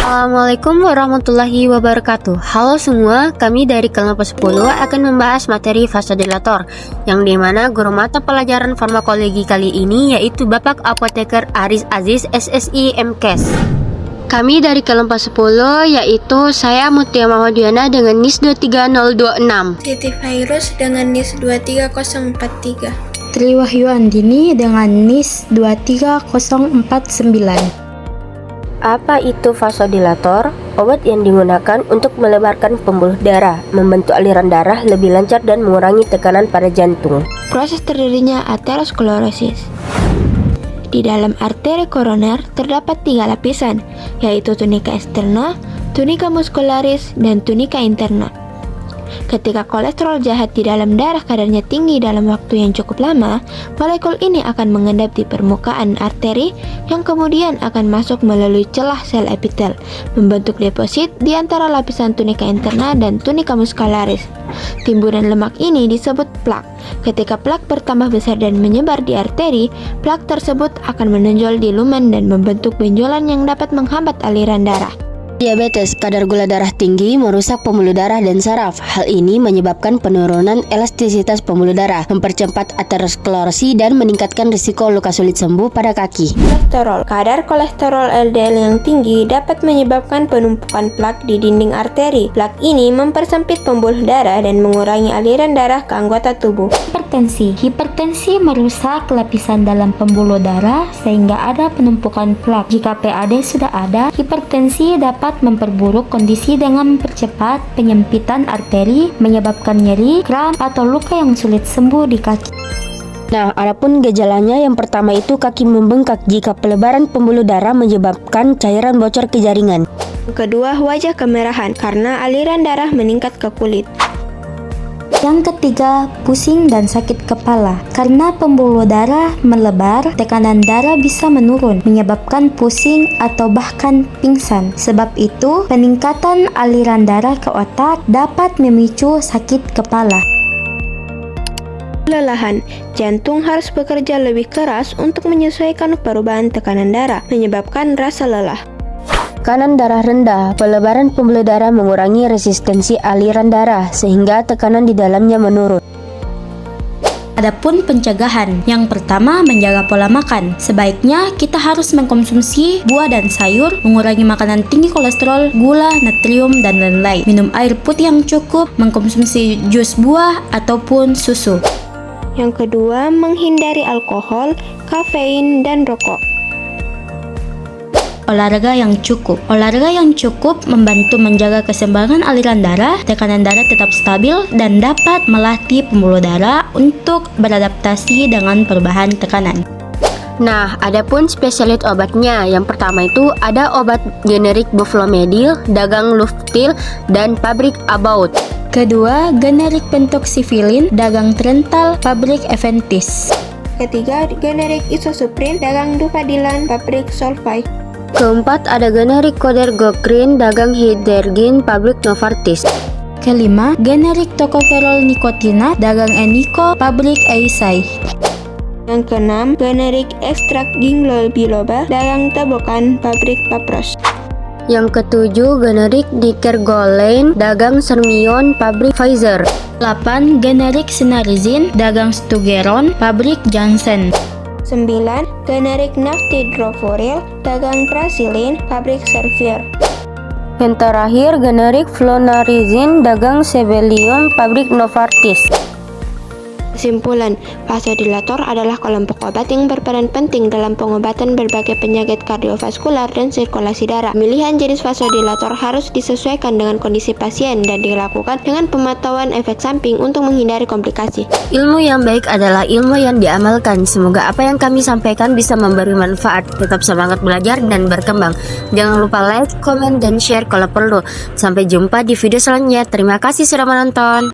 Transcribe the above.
Assalamualaikum warahmatullahi wabarakatuh. Halo semua, kami dari kelompok 10 akan membahas materi vasodilator, yang dimana guru mata pelajaran farmakologi kali ini yaitu Bapak Apoteker Aris Aziz SSI MKes. Kami dari kelompok 10 yaitu saya Mutia Mahmadiana dengan NIS 23026, Siti Virus dengan NIS 23043, Tri Wahyu Andini dengan NIS 23049. Apa itu vasodilator? Obat yang digunakan untuk melebarkan pembuluh darah, membantu aliran darah lebih lancar dan mengurangi tekanan pada jantung. Proses terjadinya aterosklerosis. Di dalam arteri koroner terdapat 3 lapisan, yaitu tunika eksterna, tunika muscularis, dan tunika interna. Ketika kolesterol jahat di dalam darah kadarnya tinggi dalam waktu yang cukup lama, molekul ini akan mengendap di permukaan arteri yang kemudian akan masuk melalui celah sel epitel, membentuk deposit di antara lapisan tunika interna dan tunika muscularis. Timbunan lemak ini disebut plak. Ketika plak bertambah besar dan menyebar di arteri, plak tersebut akan menonjol di lumen dan membentuk benjolan yang dapat menghambat aliran darah. Diabetes, kadar gula darah tinggi merusak pembuluh darah dan saraf. Hal ini menyebabkan penurunan elastisitas pembuluh darah, mempercepat aterosklerosi dan meningkatkan risiko luka sulit sembuh pada kaki. Kolesterol. Kadar kolesterol LDL yang tinggi dapat menyebabkan penumpukan plak di dinding arteri. Plak ini mempersempit pembuluh darah dan mengurangi aliran darah ke anggota tubuh. Hipertensi merusak lapisan dalam pembuluh darah sehingga ada penumpukan plak. Jika PAD sudah ada, hipertensi dapat memperburuk kondisi dengan mempercepat penyempitan arteri, menyebabkan nyeri, kram, atau luka yang sulit sembuh di kaki. Nah, adapun gejalanya yang pertama itu kaki membengkak jika pelebaran pembuluh darah menyebabkan cairan bocor ke jaringan. Kedua, wajah kemerahan karena aliran darah meningkat ke kulit. Yang ketiga, pusing dan sakit kepala. Karena pembuluh darah melebar, tekanan darah bisa menurun, menyebabkan pusing atau bahkan pingsan. Sebab itu, peningkatan aliran darah ke otak dapat memicu sakit kepala. Kelelahan. Jantung harus bekerja lebih keras untuk menyesuaikan perubahan tekanan darah, menyebabkan rasa lelah. Tekanan darah rendah, pelebaran pembuluh darah mengurangi resistensi aliran darah sehingga tekanan di dalamnya menurun. Adapun pencegahan, yang pertama menjaga pola makan. Sebaiknya kita harus mengkonsumsi buah dan sayur, mengurangi makanan tinggi kolesterol, gula, natrium, dan lain-lain. Minum air putih yang cukup, mengkonsumsi jus buah ataupun susu. Yang kedua, menghindari alkohol, kafein, dan rokok. Olahraga yang cukup. Olahraga yang cukup membantu menjaga keseimbangan aliran darah, tekanan darah tetap stabil, dan dapat melatih pembuluh darah untuk beradaptasi dengan perubahan tekanan. Nah, adapun spesialis obatnya, yang pertama itu ada obat generik Buflomedil, dagang Luftil, dan pabrik About. Kedua, generik pentoksifilin, dagang Trental, pabrik Eventis. Ketiga, generik Isosuprin, dagang Dufadilan, pabrik Solvay. Keempat, ada generik Codergocrin, dagang Hydergin, pabrik Novartis. Kelima, generik Tocopherol Nicotinat, dagang Enico, pabrik Eisai. Yang keenam, generik ekstrak Ginglol Biloba, dagang Tabokan, pabrik Papros. Yang ketujuh, generik Dikergolain, dagang Sermion, pabrik Pfizer. 8. Generik Sinarizin, dagang Stugeron, pabrik Janssen. 9. Generik Naftidroforil, dagang Prasilin, pabrik Servier. Yang terakhir, generik Flonarizin, dagang Sebelium, pabrik Novartis. Kesimpulan, vasodilator adalah kelompok obat yang berperan penting dalam pengobatan berbagai penyakit kardiovaskular dan sirkulasi darah. Pemilihan jenis vasodilator harus disesuaikan dengan kondisi pasien dan dilakukan dengan pemantauan efek samping untuk menghindari komplikasi. Ilmu yang baik adalah ilmu yang diamalkan. Semoga apa yang kami sampaikan bisa memberi manfaat. Tetap semangat belajar dan berkembang. Jangan lupa like, komen, dan share kalau perlu. Sampai jumpa di video selanjutnya. Terima kasih sudah menonton.